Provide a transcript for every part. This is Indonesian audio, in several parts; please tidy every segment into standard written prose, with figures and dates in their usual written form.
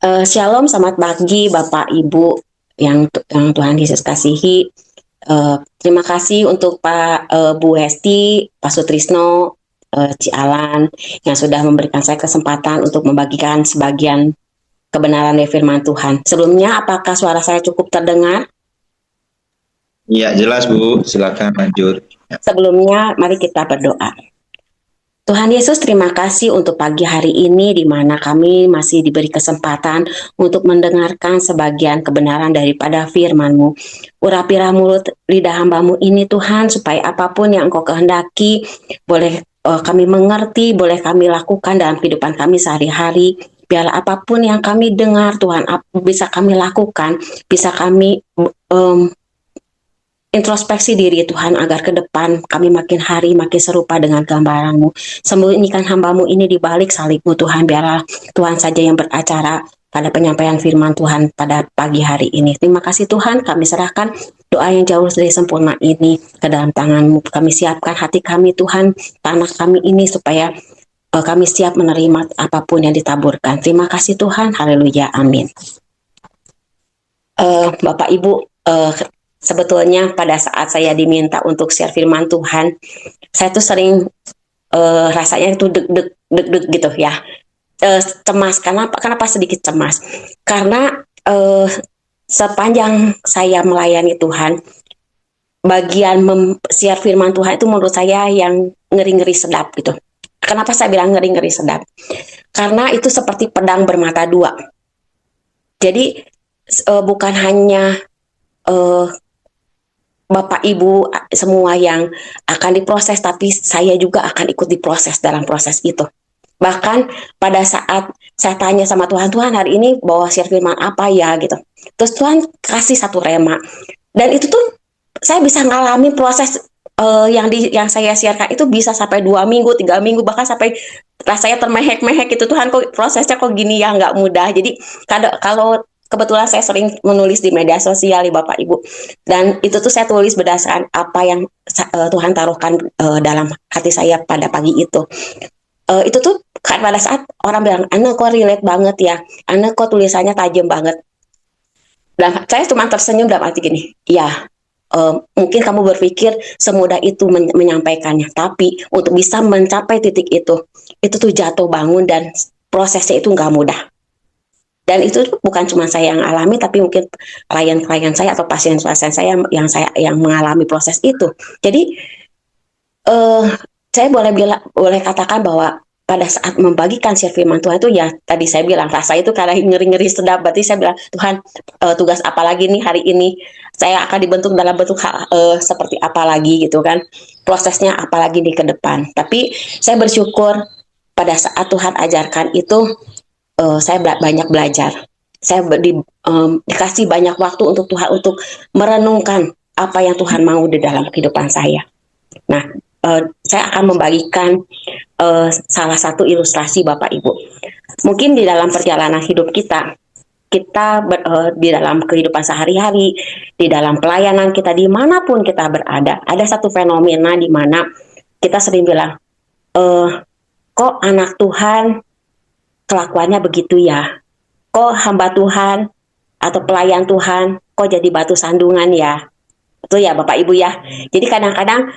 Shalom, selamat pagi Bapak Ibu yang Tuhan Yesus kasihi. Terima kasih untuk Bu Hesti, Pak Sutrisno, Ci Alan yang sudah memberikan saya kesempatan untuk membagikan sebagian kebenaran dari firman Tuhan. Sebelumnya, apakah suara saya cukup terdengar? Iya, jelas Bu. Silakan lanjut. Sebelumnya, mari kita berdoa. Tuhan Yesus, terima kasih untuk pagi hari ini di mana kami masih diberi kesempatan untuk mendengarkan sebagian kebenaran daripada firman-Mu. Urapilah mulut lidah hamba-Mu ini Tuhan, supaya apapun yang Engkau kehendaki, boleh kami mengerti, boleh kami lakukan dalam kehidupan kami sehari-hari. Biarlah apapun yang kami dengar Tuhan, bisa kami lakukan, bisa kami introspeksi diri Tuhan agar ke depan kami makin hari makin serupa dengan gambaran-Mu. Sembunyikan hamba-Mu ini di balik salib-Mu Tuhan, biarlah Tuhan saja yang beracara pada penyampaian firman Tuhan pada pagi hari ini. Terima kasih Tuhan, kami serahkan doa yang jauh dari sempurna ini ke dalam tangan-Mu. Kami siapkan hati kami Tuhan, tanah kami ini supaya kami siap menerima apapun yang ditaburkan. Terima kasih Tuhan, haleluya, amin. Bapak Ibu, sebetulnya pada saat saya diminta untuk share firman Tuhan, saya tuh sering rasanya itu deg-deg gitu ya, cemas. Kenapa sedikit cemas? Karena sepanjang saya melayani Tuhan, bagian share firman Tuhan itu menurut saya yang ngeri-ngeri sedap gitu. Kenapa saya bilang ngeri-ngeri sedap? Karena itu seperti pedang bermata dua. Jadi bukan hanya Bapak Ibu semua yang akan diproses, tapi saya juga akan ikut diproses dalam proses itu. Bahkan pada saat saya tanya sama Tuhan, Tuhan hari ini bawa share firman apa ya gitu. Terus Tuhan kasih satu rema. Dan itu tuh saya bisa ngalami proses yang saya siarkan itu bisa sampai 2 minggu, 3 minggu, bahkan sampai rasanya termehek-mehek gitu. Tuhan kok prosesnya kok gini ya, nggak mudah. Jadi kalau kebetulan saya sering menulis di media sosial nih Bapak Ibu, dan itu tuh saya tulis berdasarkan apa yang Tuhan taruhkan dalam hati saya pada pagi itu. Itu tuh kan pada saat orang bilang, Ana kok relate banget ya, Ana kok tulisannya tajam banget. Dan saya cuma tersenyum dalam arti gini, ya mungkin kamu berpikir semudah itu menyampaikannya, tapi untuk bisa mencapai titik itu tuh jatuh bangun dan prosesnya itu nggak mudah. Dan itu bukan cuma saya yang alami, tapi mungkin klien-klien saya atau pasien-pasien saya yang mengalami proses itu. Jadi saya boleh katakan bahwa pada saat membagikan share firman Tuhan itu, ya tadi saya bilang rasa itu karena ngeri-ngeri sedap. Berarti saya bilang, Tuhan, tugas apa lagi nih hari ini? Saya akan dibentuk dalam bentuk seperti apa lagi gitu kan? Prosesnya apa lagi nih ke depan? Tapi saya bersyukur pada saat Tuhan ajarkan itu, saya banyak belajar. Saya dikasih banyak waktu untuk Tuhan untuk merenungkan apa yang Tuhan mau di dalam kehidupan saya. Nah, saya akan membagikan salah satu ilustrasi Bapak Ibu. Mungkin di dalam perjalanan hidup kita di dalam kehidupan sehari-hari, di dalam pelayanan kita, dimanapun kita berada, ada satu fenomena di mana kita sering bilang, kok anak Tuhan kelakuannya begitu ya? Kok hamba Tuhan atau pelayan Tuhan kok jadi batu sandungan ya? Itu ya Bapak Ibu ya. Jadi kadang-kadang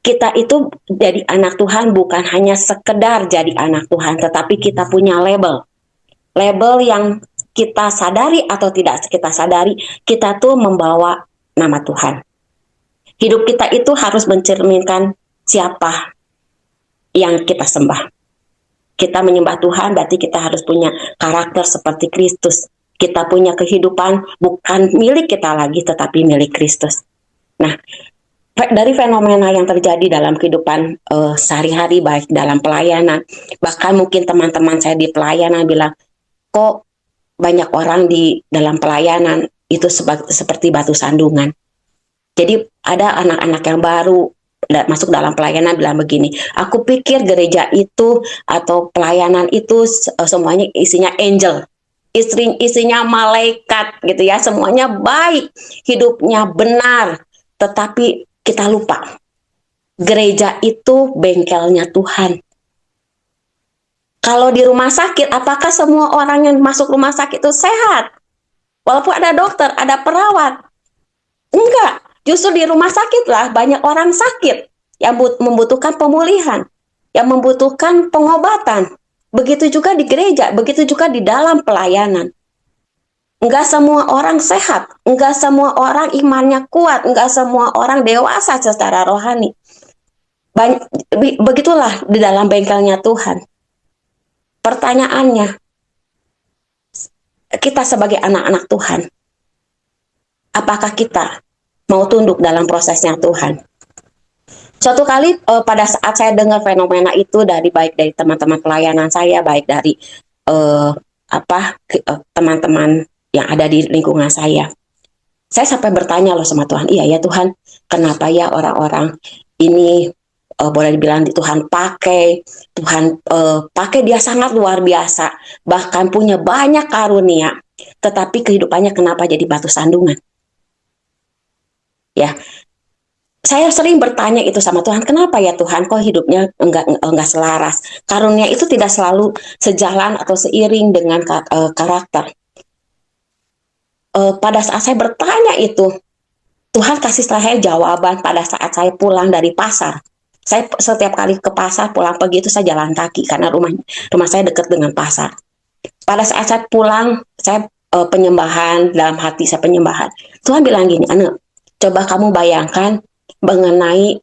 kita itu jadi anak Tuhan bukan hanya sekedar jadi anak Tuhan, tetapi kita punya label. Label yang kita sadari atau tidak kita sadari, kita tuh membawa nama Tuhan. Hidup kita itu harus mencerminkan siapa yang kita sembah. Kita menyembah Tuhan berarti kita harus punya karakter seperti Kristus. Kita punya kehidupan bukan milik kita lagi, tetapi milik Kristus. Nah, dari fenomena yang terjadi dalam kehidupan sehari-hari, baik dalam pelayanan, bahkan mungkin teman-teman saya di pelayanan bilang, kok banyak orang di dalam pelayanan itu seperti batu sandungan. Jadi ada anak-anak yang baru masuk dalam pelayanan bilang begini, aku pikir gereja itu atau pelayanan itu semuanya isinya angel, isinya malaikat gitu ya, semuanya baik, hidupnya benar, tetapi kita lupa gereja itu bengkelnya Tuhan. Kalau di rumah sakit, apakah semua orang yang masuk rumah sakit itu sehat? Walaupun ada dokter, ada perawat. Enggak, justru di rumah sakit lah banyak orang sakit yang membutuhkan pemulihan, yang membutuhkan pengobatan. Begitu juga di gereja, begitu juga di dalam pelayanan. Enggak semua orang sehat, enggak semua orang imannya kuat, enggak semua orang dewasa secara rohani. Begitulah di dalam bengkelnya Tuhan. Pertanyaannya, kita sebagai anak-anak Tuhan, apakah kita mau tunduk dalam prosesnya Tuhan? Suatu kali pada saat saya dengar fenomena itu baik dari teman-teman pelayanan saya, baik dari eh, teman-teman yang ada di lingkungan saya sampai bertanya loh sama Tuhan, iya ya Tuhan, kenapa ya orang-orang ini boleh dibilang Tuhan pakai dia sangat luar biasa, bahkan punya banyak karunia, tetapi kehidupannya kenapa jadi batu sandungan? Ya, saya sering bertanya itu sama Tuhan, kenapa ya Tuhan kok hidupnya enggak selaras? Karunia itu tidak selalu sejalan atau seiring dengan karakter. Pada saat saya bertanya itu, Tuhan kasih saya jawaban pada saat saya pulang dari pasar. Saya setiap kali ke pasar pulang pergi itu saya jalan kaki karena rumah saya dekat dengan pasar. Pada saat saya pulang, saya penyembahan dalam hati saya penyembahan. Tuhan bilang gini, Ane, coba kamu bayangkan mengenai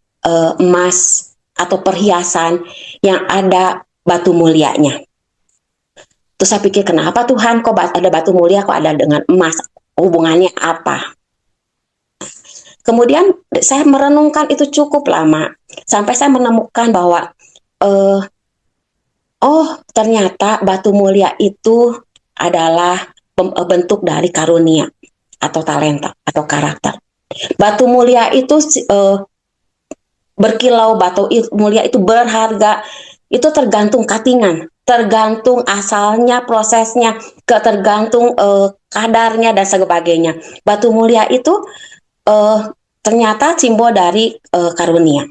emas atau perhiasan yang ada batu mulianya. Terus saya pikir, kenapa Tuhan kok ada batu mulia, kok ada dengan emas? Hubungannya apa? Kemudian saya merenungkan itu cukup lama, sampai saya menemukan bahwa ternyata batu mulia itu adalah bentuk dari karunia atau talenta atau karakter. Batu mulia itu berkilau, batu mulia itu berharga, itu tergantung cuttingan, tergantung asalnya, prosesnya, tergantung kadarnya dan sebagainya. Batu mulia itu ternyata simbol dari karunia.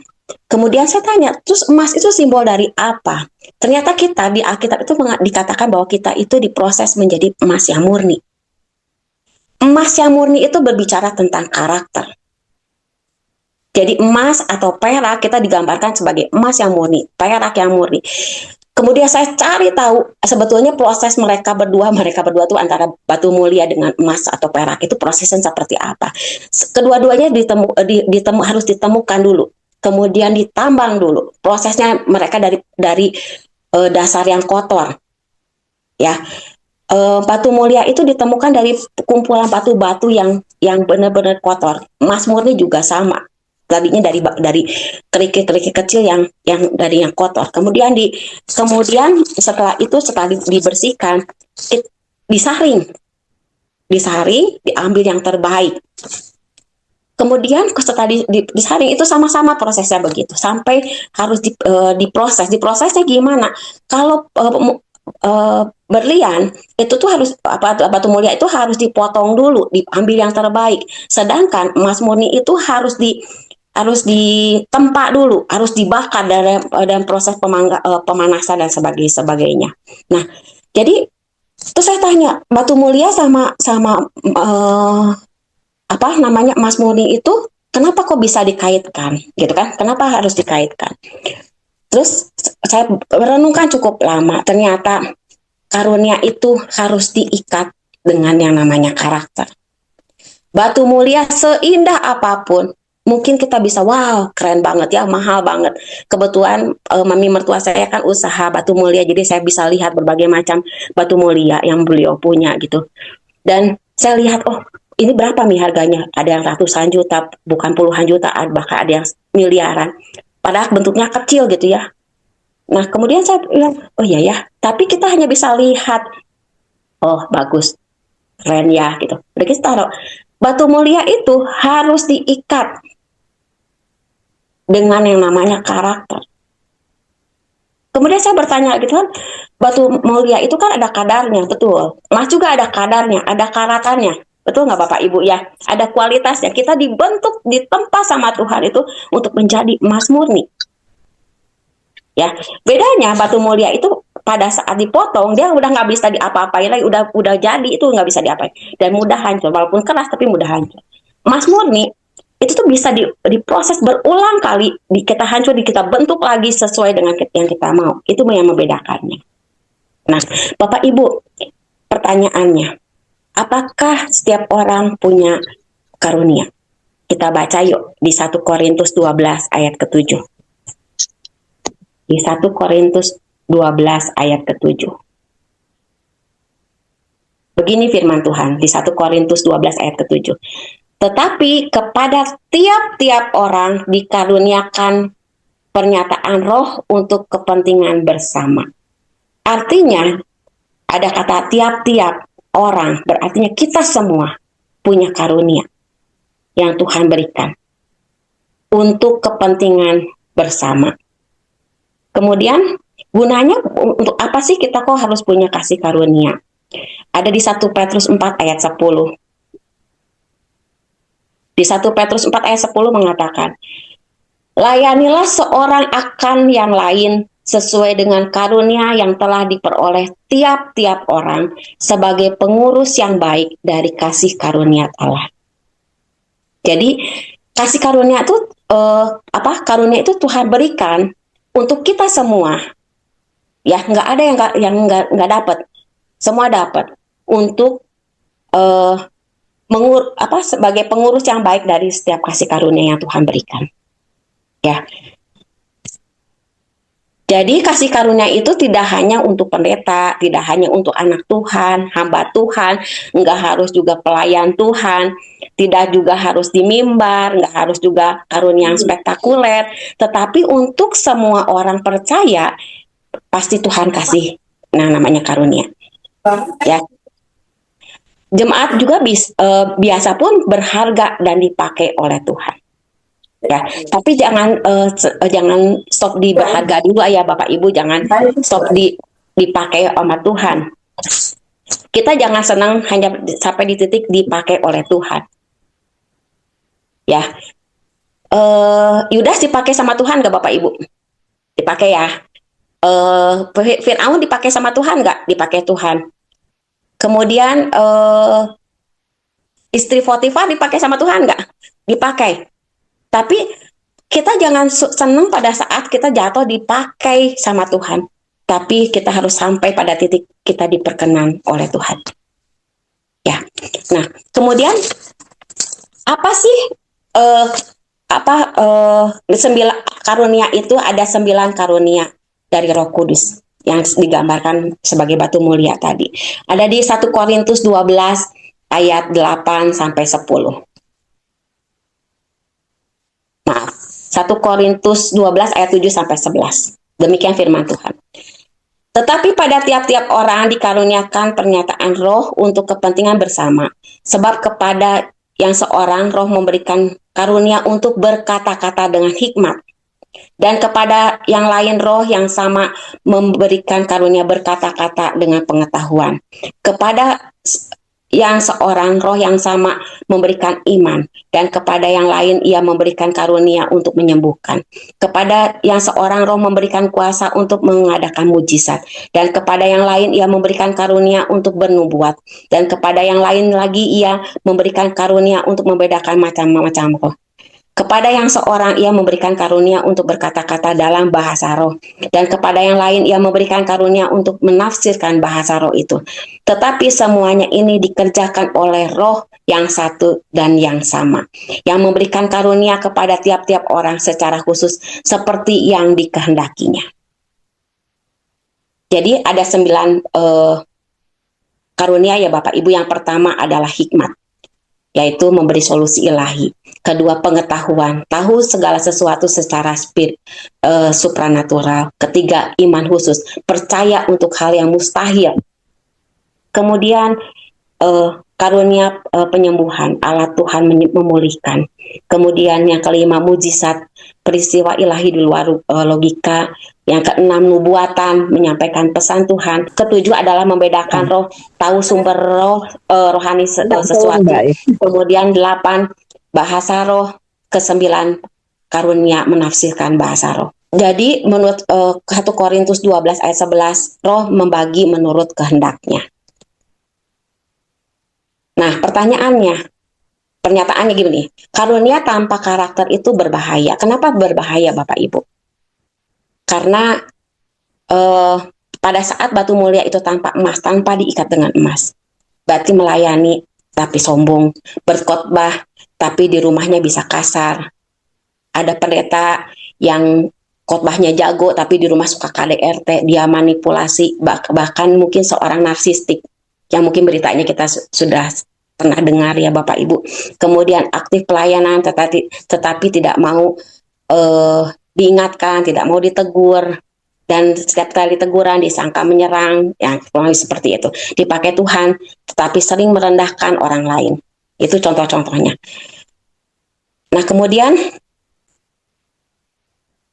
Kemudian saya tanya, terus emas itu simbol dari apa? Ternyata kita di Alkitab itu dikatakan bahwa kita itu diproses menjadi emas yang murni. Emas yang murni itu berbicara tentang karakter. Jadi emas atau perak kita digambarkan sebagai emas yang murni, perak yang murni. Kemudian saya cari tahu sebetulnya proses mereka berdua itu antara batu mulia dengan emas atau perak itu prosesnya seperti apa. Kedua-duanya harus ditemukan dulu, kemudian ditambang dulu. Prosesnya mereka dari dasar yang kotor, ya. Batu mulia itu ditemukan dari kumpulan batu-batu yang benar-benar kotor. Emas murni juga sama. Tadinya dari kerikil-kerikil kecil yang dari yang kotor. Kemudian setelah dibersihkan, disaring, diambil yang terbaik. Kemudian setelah disaring itu sama-sama prosesnya begitu sampai harus diproses. Diprosesnya gimana? Kalau berlian itu tuh harus batu mulia itu harus dipotong dulu, diambil yang terbaik. Sedangkan emas murni itu harus ditempa dulu, harus dibakar dalam proses pemanasan dan sebagainya. Nah, jadi terus saya tanya, batu mulia sama emas murni itu kenapa kok bisa dikaitkan, gitu kan? Kenapa harus dikaitkan? Terus saya merenungkan cukup lama, ternyata karunia itu harus diikat dengan yang namanya karakter. Batu mulia seindah apapun, mungkin kita bisa, wow, keren banget ya, mahal banget. Kebetulan mami mertua saya kan usaha batu mulia, jadi saya bisa lihat berbagai macam batu mulia yang beliau punya gitu. Dan saya lihat, oh ini berapa nih harganya? Ada yang ratusan juta, bukan puluhan juta, bahkan ada yang miliaran. Padahal bentuknya kecil gitu ya. Nah kemudian saya bilang, oh iya ya, tapi kita hanya bisa lihat, oh bagus, keren ya gitu. Udah kita taruh. Batu mulia itu harus diikat dengan yang namanya karakter. Kemudian saya bertanya gitu kan, batu mulia itu kan ada kadarnya, betul. Emas juga ada kadarnya, ada karatannya. Betul nggak Bapak Ibu ya? Ada kualitasnya. Kita dibentuk, ditempa sama Tuhan itu untuk menjadi emas murni. Ya, bedanya batu mulia itu pada saat dipotong dia udah nggak bisa diapa-apain lagi, udah jadi itu nggak bisa diapain dan mudah hancur, walaupun keras tapi mudah hancur. Emas murni itu tuh bisa diproses berulang kali, kita hancur, kita bentuk lagi sesuai dengan yang kita mau. Itu yang membedakannya. Nah, Bapak Ibu, pertanyaannya, apakah setiap orang punya karunia? Kita baca yuk di 1 Korintus 12 ayat ke-7. Di 1 Korintus 12 ayat ke-7. Begini firman Tuhan di 1 Korintus 12 ayat ke-7. Tetapi kepada tiap-tiap orang dikaruniakan pernyataan roh untuk kepentingan bersama. Artinya, ada kata tiap-tiap orang, berartinya kita semua punya karunia yang Tuhan berikan untuk kepentingan bersama. Kemudian, gunanya untuk apa sih kita kok harus punya kasih karunia? Ada di 1 Petrus 4 ayat 10. Di 1 Petrus 4 ayat 10 mengatakan, layanilah seorang akan yang lain sesuai dengan karunia yang telah diperoleh tiap-tiap orang sebagai pengurus yang baik dari kasih karunia Allah. Jadi kasih karunia itu karunia itu Tuhan berikan untuk kita semua. Ya, nggak ada yang nggak dapat. Semua dapat untuk sebagai pengurus yang baik dari setiap kasih karunia yang Tuhan berikan. Ya. Jadi kasih karunia itu tidak hanya untuk pendeta, tidak hanya untuk anak Tuhan, hamba Tuhan, nggak harus juga pelayan Tuhan, tidak juga harus di mimbar, nggak harus juga karunia yang spektakuler, tetapi untuk semua orang percaya pasti Tuhan kasih namanya karunia. Ya. Jemaat juga biasa pun berharga dan dipakai oleh Tuhan. Ya, tapi jangan stop di berharga dulu ya Bapak Ibu, jangan stop dipakai sama Tuhan. Kita jangan senang hanya sampai di titik dipakai oleh Tuhan. Ya, Yudas dipakai sama Tuhan nggak Bapak Ibu? Dipakai ya. Fir'aun dipakai sama Tuhan nggak? Dipakai Tuhan. Kemudian istri Potifar dipakai sama Tuhan nggak? Dipakai. Tapi kita jangan senang pada saat kita jatuh dipakai sama Tuhan. Tapi kita harus sampai pada titik kita diperkenan oleh Tuhan. Ya. Nah, kemudian apa sih 9 karunia itu? Ada 9 karunia dari Roh Kudus yang digambarkan sebagai batu mulia tadi. Ada di 1 Korintus 12 ayat 8 sampai 10. Maaf, 1 Korintus 12 ayat 7 sampai 11. Demikian firman Tuhan. Tetapi pada tiap-tiap orang dikaruniakan pernyataan roh untuk kepentingan bersama. Sebab kepada yang seorang roh memberikan karunia untuk berkata-kata dengan hikmat. Dan kepada yang lain roh yang sama memberikan karunia berkata-kata dengan pengetahuan. Kepada yang seorang roh yang sama memberikan iman, dan kepada yang lain ia memberikan karunia untuk menyembuhkan. Kepada yang seorang roh memberikan kuasa untuk mengadakan mujizat, dan kepada yang lain ia memberikan karunia untuk bernubuat, dan kepada yang lain lagi ia memberikan karunia untuk membedakan macam-macam roh. Kepada yang seorang ia memberikan karunia untuk berkata-kata dalam bahasa roh, dan kepada yang lain ia memberikan karunia untuk menafsirkan bahasa roh itu. Tetapi semuanya ini dikerjakan oleh roh yang satu dan yang sama, yang memberikan karunia kepada tiap-tiap orang secara khusus seperti yang dikehendakinya. Jadi ada 9 karunia ya Bapak Ibu. Yang pertama adalah hikmat, yaitu memberi solusi ilahi. Kedua, pengetahuan, tahu segala sesuatu secara supranatural. Ketiga, iman khusus, percaya untuk hal yang mustahil. Kemudian karunia penyembuhan, alat Tuhan memulihkan. Kemudian yang kelima, mujizat, peristiwa ilahi di luar logika. Yang keenam, nubuatan, menyampaikan pesan Tuhan. Ketujuh adalah membedakan roh, tahu sumber roh, rohani sesuatu. Kemudian 8, bahasa roh. Ke-9, karunia menafsirkan bahasa roh. Jadi menurut 1 Korintus 12 ayat 11, roh membagi menurut kehendaknya. Nah, pernyataannya gini, karunia tanpa karakter itu berbahaya. Kenapa berbahaya, Bapak Ibu? Karena pada saat batu mulia itu tanpa emas, tanpa diikat dengan emas, berarti melayani tapi sombong, berkhotbah tapi di rumahnya bisa kasar. Ada pendeta yang khotbahnya jago tapi di rumah suka KDRT, dia manipulasi, bahkan mungkin seorang narsistik yang mungkin beritanya kita sudah pernah dengar ya Bapak Ibu. Kemudian aktif pelayanan tetapi tidak mau diingatkan, tidak mau ditegur, dan setiap kali teguran disangka menyerang, yang seperti itu. Dipakai Tuhan tetapi sering merendahkan orang lain. Itu contoh-contohnya. Nah, kemudian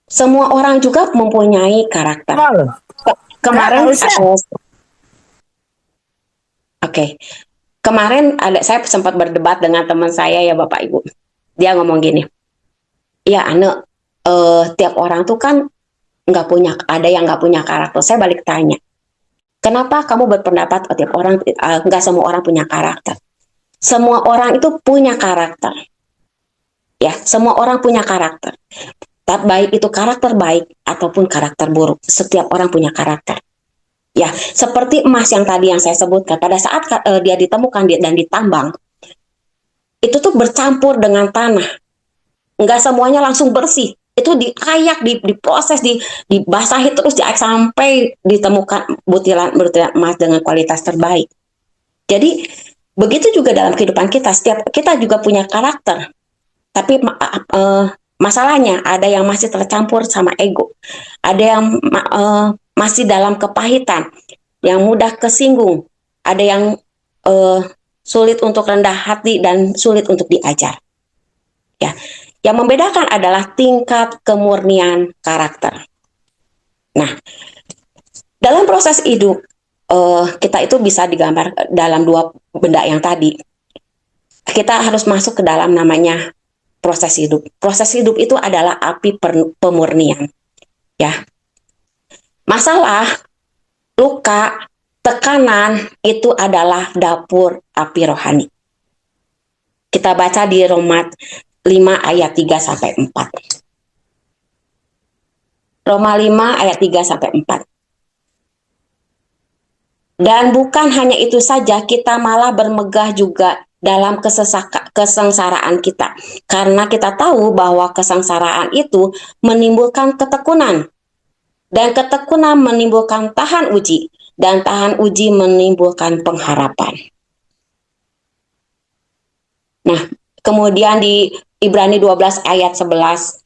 semua orang juga mempunyai karakter. Kemarin Kemarin saya sempat berdebat dengan teman saya ya Bapak Ibu. Dia ngomong gini, ya Ane, tiap orang tuh kan ada yang nggak punya karakter. Saya balik tanya, kenapa kamu berpendapat tiap orang nggak semua orang punya karakter? Semua orang itu punya karakter. Ya, semua orang punya karakter. Baik itu karakter baik ataupun karakter buruk. Setiap orang punya karakter. Ya, seperti emas yang tadi yang saya sebutkan. Pada saat dia ditemukan dan ditambang, itu tuh bercampur dengan tanah. Enggak semuanya langsung bersih. Itu diayak, diproses, dibasahi terus diayak sampai ditemukan butiran emas dengan kualitas terbaik. Jadi, begitu juga dalam kehidupan kita. Setiap kita juga punya karakter. Tapi masalahnya ada yang masih tercampur sama ego, ada yang masih dalam kepahitan, yang mudah kesinggung, ada yang sulit untuk rendah hati dan sulit untuk diajar. Ya, yang membedakan adalah tingkat kemurnian karakter. Nah, dalam proses hidup kita itu bisa digambar dalam dua benda yang tadi. Kita harus masuk ke dalam namanya proses hidup. Proses hidup itu adalah api pemurnian. Ya. Masalah, luka, tekanan itu adalah dapur api rohani. Kita baca di Roma 5 ayat 3 sampai 4. Roma 5 ayat 3 sampai 4. Dan bukan hanya itu saja, kita malah bermegah juga dalam kesengsaraan kita. Karena kita tahu bahwa kesengsaraan itu menimbulkan ketekunan. Dan ketekunan menimbulkan tahan uji. Dan tahan uji menimbulkan pengharapan. Nah, kemudian di Ibrani 12 ayat 11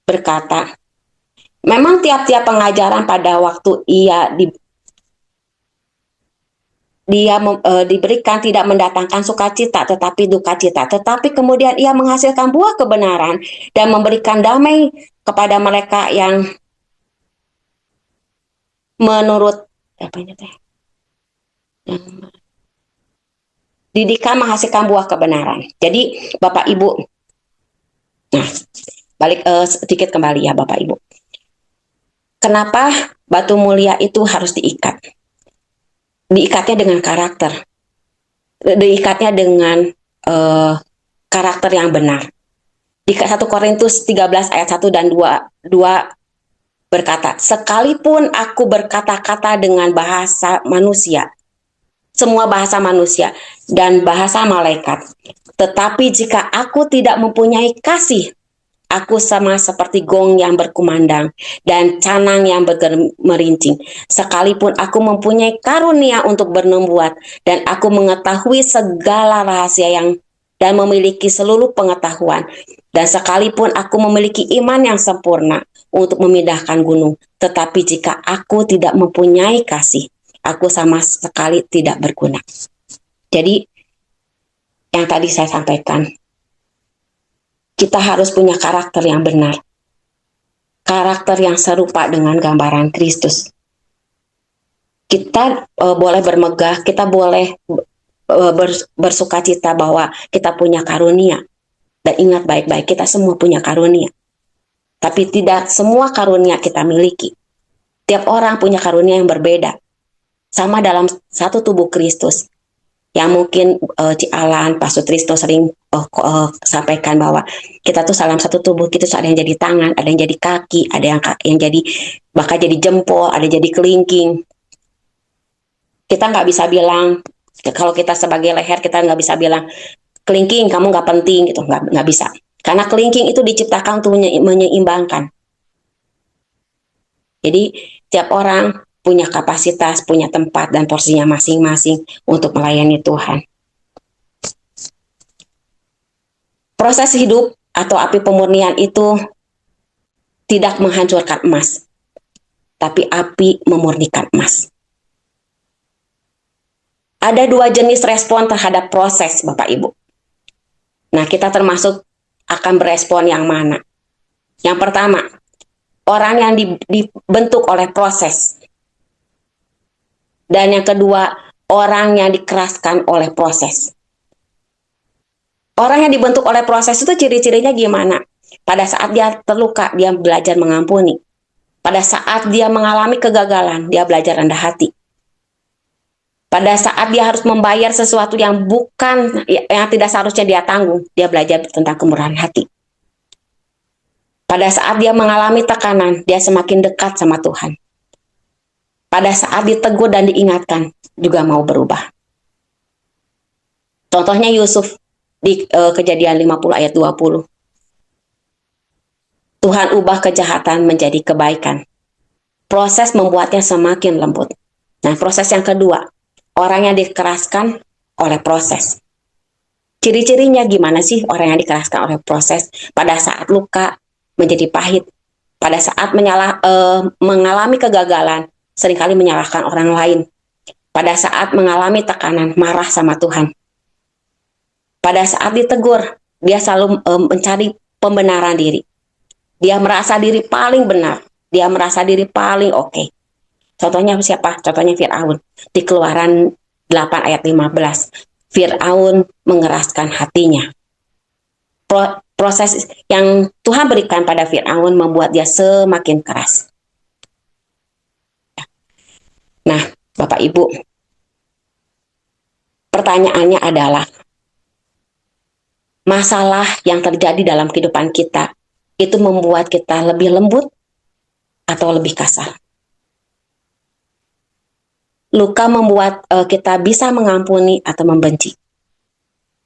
berkata, memang tiap-tiap pengajaran pada waktu diberikan tidak mendatangkan sukacita tetapi duka cita, tetapi kemudian ia menghasilkan buah kebenaran dan memberikan damai kepada mereka yang menurut didikan menghasilkan buah kebenaran. Jadi Bapak Ibu, nah balik sedikit kembali ya Bapak Ibu, kenapa batu mulia itu harus diikat? Diikatnya dengan karakter, diikatnya dengan karakter yang benar. Di 1 Korintus 13 ayat 1 dan 2 berkata, sekalipun aku berkata-kata dengan bahasa manusia, semua bahasa manusia dan bahasa malaikat, tetapi jika aku tidak mempunyai kasih, aku sama seperti gong yang berkumandang dan canang yang merincing. Sekalipun aku mempunyai karunia untuk bernubuat dan aku mengetahui segala rahasia dan memiliki seluruh pengetahuan, dan sekalipun aku memiliki iman yang sempurna untuk memindahkan gunung, tetapi jika aku tidak mempunyai kasih, aku sama sekali tidak berguna. Jadi yang tadi saya sampaikan, kita harus punya karakter yang benar. Karakter yang serupa dengan gambaran Kristus. Kita boleh bermegah, kita boleh bersukacita bahwa kita punya karunia. Dan ingat baik-baik, kita semua punya karunia. Tapi tidak semua karunia kita miliki. Tiap orang punya karunia yang berbeda. Sama dalam satu tubuh Kristus. Yang mungkin Ci Alan, Pak Sutrisno sering sampaikan bahwa kita tuh dalam satu tubuh, kita tuh ada yang jadi tangan, ada yang jadi kaki, ada yang jadi bahkan jadi jempol, ada jadi kelingking. Kita nggak bisa bilang, kalau kita sebagai leher, kita nggak bisa bilang, kelingking kamu nggak penting gitu, nggak bisa. Karena kelingking itu diciptakan untuk menyeimbangkan. Jadi tiap orang punya kapasitas, punya tempat dan porsinya masing-masing untuk melayani Tuhan. Proses hidup atau api pemurnian itu tidak menghancurkan emas, tapi api memurnikan emas. Ada dua jenis respon terhadap proses, Bapak Ibu. Nah, kita termasuk akan berespon yang mana? Yang pertama, orang yang dibentuk oleh proses. Dan yang kedua, orang yang dikeraskan oleh proses. Orang yang dibentuk oleh proses itu ciri-cirinya gimana? Pada saat dia terluka, dia belajar mengampuni. Pada saat dia mengalami kegagalan, dia belajar rendah hati. Pada saat dia harus membayar sesuatu yang tidak seharusnya dia tanggung, dia belajar tentang kemurahan hati. Pada saat dia mengalami tekanan, dia semakin dekat sama Tuhan. Pada saat ditegur dan diingatkan, juga mau berubah. Contohnya Yusuf di Kejadian 50 ayat 20. Tuhan ubah kejahatan menjadi kebaikan. Proses membuatnya semakin lembut. Nah, proses yang kedua, orang yang dikeraskan oleh proses. Ciri-cirinya gimana sih orang yang dikeraskan oleh proses? Pada saat luka menjadi pahit. Pada saat mengalami kegagalan, seringkali menyalahkan orang lain. Pada saat mengalami tekanan, marah sama Tuhan. Pada saat ditegur, dia selalu mencari pembenaran diri. Dia merasa diri paling benar. Dia merasa diri paling oke. Contohnya siapa? Contohnya Fir'aun. Di Keluaran 8 ayat 15. Fir'aun mengeraskan hatinya. Proses yang Tuhan berikan pada Fir'aun membuat dia semakin keras. Nah, Bapak Ibu, pertanyaannya adalah, masalah yang terjadi dalam kehidupan kita itu membuat kita lebih lembut atau lebih kasar? Luka membuat kita bisa mengampuni atau membenci.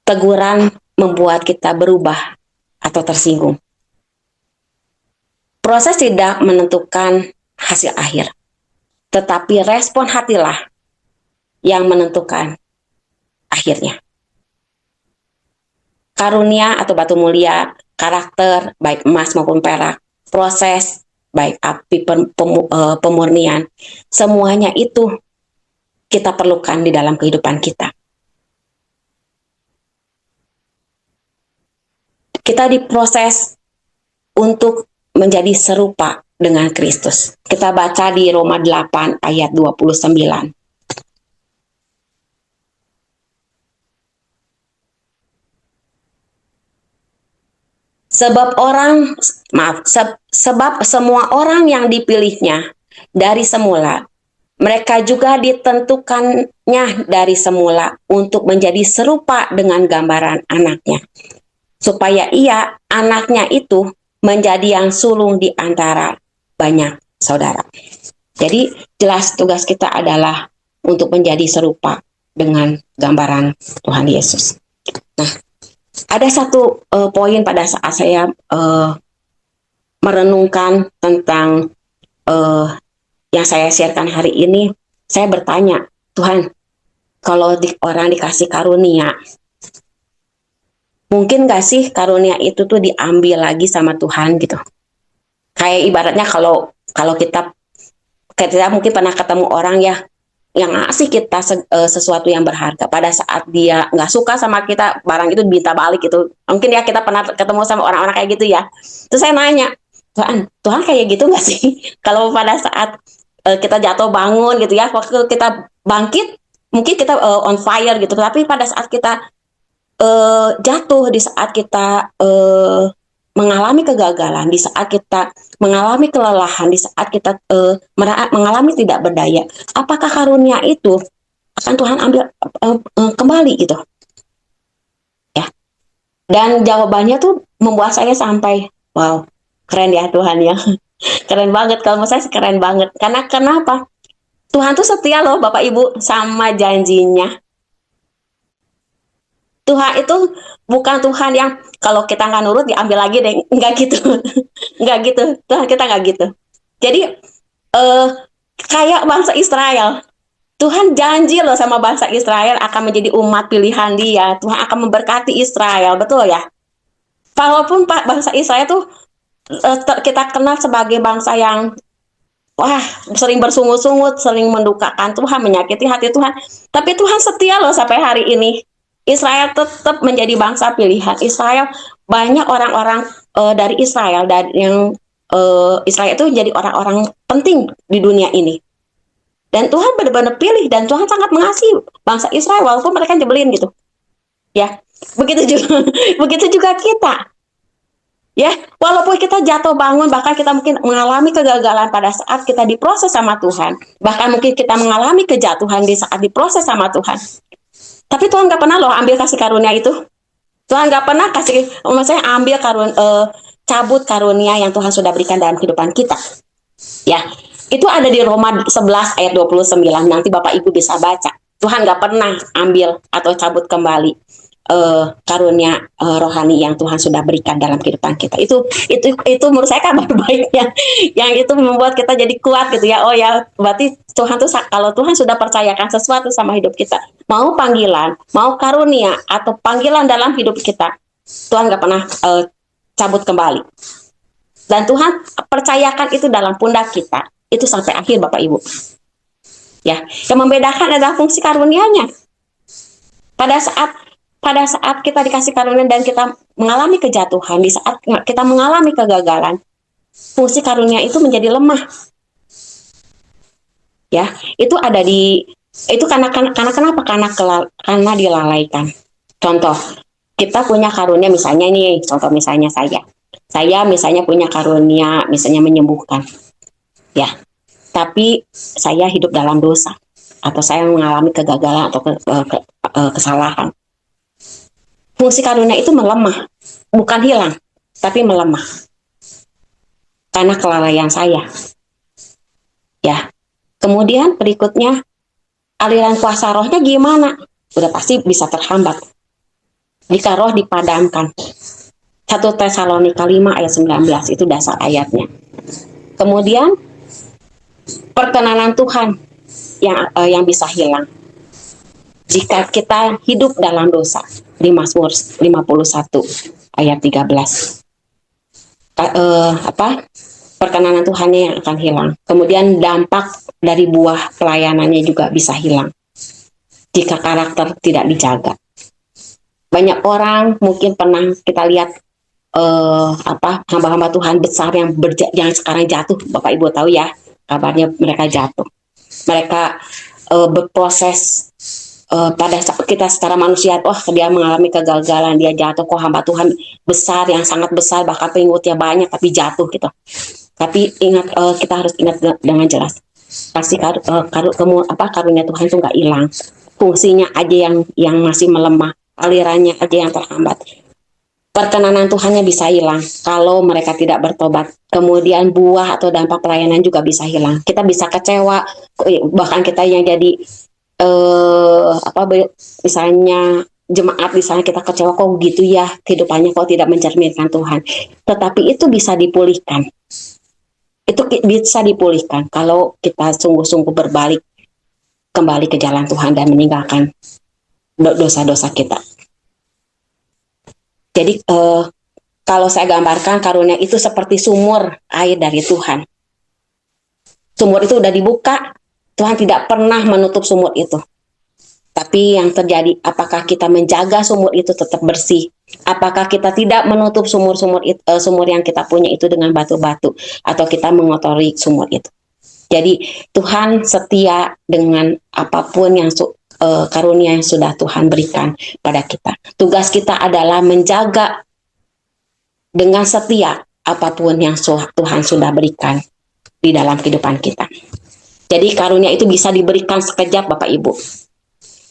Teguran membuat kita berubah atau tersinggung. Proses tidak menentukan hasil akhir, tetapi respon hatilah yang menentukan akhirnya. Karunia atau batu mulia, karakter, baik emas maupun perak, proses, baik api pemurnian, semuanya itu kita perlukan di dalam kehidupan kita. Kita diproses untuk menjadi serupa dengan Kristus. Kita baca di Roma 8 ayat 29. Sebab semua orang yang dipilihnya dari semula, mereka juga ditentukannya dari semula untuk menjadi serupa dengan gambaran anaknya. Supaya anaknya itu, menjadi yang sulung di antara banyak saudara. Jadi jelas tugas kita adalah untuk menjadi serupa dengan gambaran Tuhan Yesus. Nah, ada satu poin pada saat saya merenungkan tentang yang saya sharekan hari ini, saya bertanya, Tuhan, kalau orang dikasih karunia, mungkin gak sih karunia itu tuh diambil lagi sama Tuhan gitu? Kayak ibaratnya kalau kita mungkin pernah ketemu orang ya, yang ngasih kita sesuatu yang berharga. Pada saat dia nggak suka sama kita, barang itu minta balik gitu. Mungkin ya kita pernah ketemu sama orang-orang kayak gitu ya. Terus saya nanya, Tuhan kayak gitu nggak sih? Kalau pada saat kita jatuh bangun gitu ya, waktu kita bangkit mungkin kita on fire gitu, tapi pada saat kita jatuh, di saat kita mengalami kegagalan, di saat kita mengalami kelelahan, di saat kita mengalami tidak berdaya, apakah karunia itu akan Tuhan ambil kembali gitu? Ya. Dan jawabannya tuh membuat saya sampai, wow, keren ya Tuhan ya. Keren banget, kalau menurut saya keren banget. Karena kenapa? Tuhan tuh setia loh Bapak Ibu sama janjinya. Tuhan itu bukan Tuhan yang kalau kita nggak nurut diambil lagi deh, nggak gitu. Nggak gitu, Tuhan kita nggak gitu. Jadi kayak bangsa Israel, Tuhan janji loh sama bangsa Israel akan menjadi umat pilihan Dia. Tuhan akan memberkati Israel, betul ya? Walaupun bangsa Israel tuh kita kenal sebagai bangsa yang wah, sering bersungut-sungut, sering mendukakan Tuhan, menyakiti hati Tuhan. Tapi Tuhan setia loh sampai hari ini. Israel tetap menjadi bangsa pilihan. Israel, banyak orang-orang dari Israel dan yang Israel itu jadi orang-orang penting di dunia ini. Dan Tuhan benar-benar pilih dan Tuhan sangat mengasihi bangsa Israel walaupun mereka nyebelin gitu. Ya, begitu juga begitu juga kita. Ya, walaupun kita jatuh bangun, bahkan kita mungkin mengalami kegagalan pada saat kita diproses sama Tuhan, bahkan mungkin kita mengalami kejatuhan di saat diproses sama Tuhan. Tapi Tuhan nggak pernah loh ambil kasih karunia itu. Tuhan nggak pernah kasih, maksudnya ambil cabut karunia yang Tuhan sudah berikan dalam kehidupan kita. Ya, itu ada di Roma 11 ayat 29. Nanti Bapak Ibu bisa baca. Tuhan nggak pernah ambil atau cabut kembali karunia rohani yang Tuhan sudah berikan dalam kehidupan kita. Itu menurut saya kabar baiknya, yang itu membuat kita jadi kuat gitu ya. Oh ya, berarti Tuhan tuh kalau Tuhan sudah percayakan sesuatu sama hidup kita, mau panggilan, mau karunia atau panggilan dalam hidup kita, Tuhan nggak pernah cabut kembali. Dan Tuhan percayakan itu dalam pundak kita, itu sampai akhir Bapak Ibu. Ya, yang membedakan adalah fungsi karunianya. Pada saat kita dikasih karunia dan kita mengalami kejatuhan, di saat kita mengalami kegagalan, fungsi karunia itu menjadi lemah. Ya, itu ada itu karena kenapa? Karena dilalaikan. Contoh, kita punya karunia misalnya nih, contoh misalnya saya misalnya punya karunia misalnya menyembuhkan. Ya. Tapi saya hidup dalam dosa atau saya mengalami kegagalan atau kesalahan. Fungsi karunia itu melemah, bukan hilang, tapi melemah. Karena kelalaian saya. Ya. Kemudian berikutnya, aliran kuasa rohnya gimana? Udah pasti bisa terhambat. Jika roh dipadamkan. 1 Tesalonika 5 ayat 19, itu dasar ayatnya. Kemudian, perkenanan Tuhan yang bisa hilang. Jika kita hidup dalam dosa, di Mazmur 51 ayat 13. Perkenanan Tuhannya yang akan hilang. Kemudian dampak dari buah pelayanannya juga bisa hilang. Jika karakter tidak dijaga. Banyak orang mungkin pernah kita lihat hamba-hamba Tuhan besar yang sekarang jatuh. Bapak Ibu tahu ya, kabarnya mereka jatuh. Mereka berproses pada saat kita secara manusia, dia mengalami kegagalan, dia jatuh, kok hamba Tuhan besar, yang sangat besar, bahkan pengikutnya banyak, tapi jatuh gitu. Tapi ingat, kita harus ingat dengan jelas, pasti karunia Tuhan itu nggak hilang, fungsinya aja yang masih melemah, alirannya aja yang terhambat. Perkenanan Tuhannya bisa hilang kalau mereka tidak bertobat. Kemudian buah atau dampak pelayanan juga bisa hilang. Kita bisa kecewa, bahkan kita yang jadi misalnya jemaat, misalnya kita kecewa, kok gitu ya kehidupannya, kok tidak mencerminkan Tuhan. Tetapi itu bisa dipulihkan. Itu bisa dipulihkan kalau kita sungguh-sungguh berbalik kembali ke jalan Tuhan dan meninggalkan dosa-dosa kita. Jadi kalau saya gambarkan, karunia itu seperti sumur air dari Tuhan. Sumur itu udah dibuka, Tuhan tidak pernah menutup sumur itu. Tapi yang terjadi, apakah kita menjaga sumur itu tetap bersih? Apakah kita tidak menutup sumur yang kita punya itu dengan batu-batu, atau kita mengotori sumur itu? Jadi Tuhan setia dengan apapun yang karunia yang sudah Tuhan berikan pada kita. Tugas kita adalah menjaga dengan setia apapun yang Tuhan sudah berikan di dalam kehidupan kita. Jadi karunia itu bisa diberikan sekejap Bapak Ibu,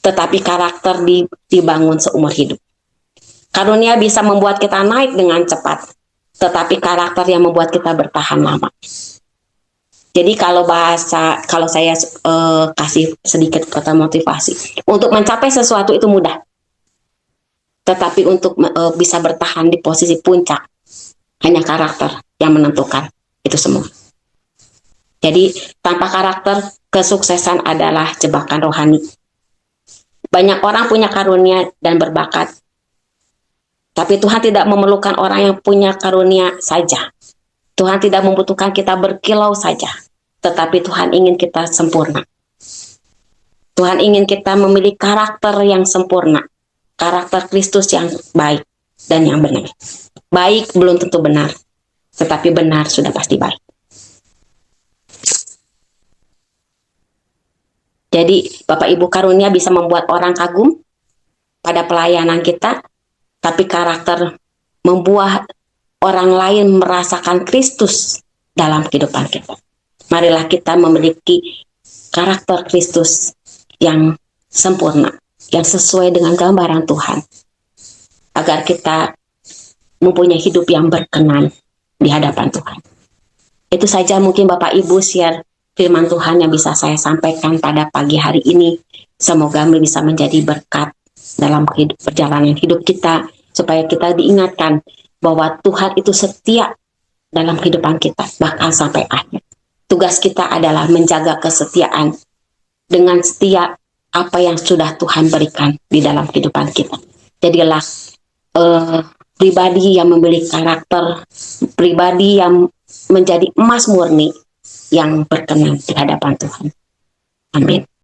tetapi karakter dibangun seumur hidup. Karunia bisa membuat kita naik dengan cepat, tetapi karakter yang membuat kita bertahan lama. Jadi kalau saya kasih sedikit kata motivasi, untuk mencapai sesuatu itu mudah, tetapi untuk bisa bertahan di posisi puncak, hanya karakter yang menentukan itu semua. Jadi tanpa karakter, kesuksesan adalah jebakan rohani. Banyak orang punya karunia dan berbakat, tapi Tuhan tidak memerlukan orang yang punya karunia saja. Tuhan tidak membutuhkan kita berkilau saja, tetapi Tuhan ingin kita sempurna. Tuhan ingin kita memiliki karakter yang sempurna, karakter Kristus yang baik dan yang benar. Baik belum tentu benar, tetapi benar sudah pasti baik. Jadi Bapak Ibu, karunia bisa membuat orang kagum pada pelayanan kita, tapi karakter membuat orang lain merasakan Kristus dalam kehidupan kita. Marilah kita memiliki karakter Kristus yang sempurna, yang sesuai dengan gambaran Tuhan, agar kita mempunyai hidup yang berkenan di hadapan Tuhan. Itu saja mungkin Bapak Ibu share firman Tuhan yang bisa saya sampaikan pada pagi hari ini. Semoga bisa menjadi berkat dalam perjalanan hidup kita, supaya kita diingatkan bahwa Tuhan itu setia dalam kehidupan kita, bahkan sampai akhir. Tugas kita adalah menjaga kesetiaan dengan setia apa yang sudah Tuhan berikan di dalam kehidupan kita. Jadilah pribadi yang memiliki karakter, pribadi yang menjadi emas murni yang berkenan di hadapan Tuhan. Amin.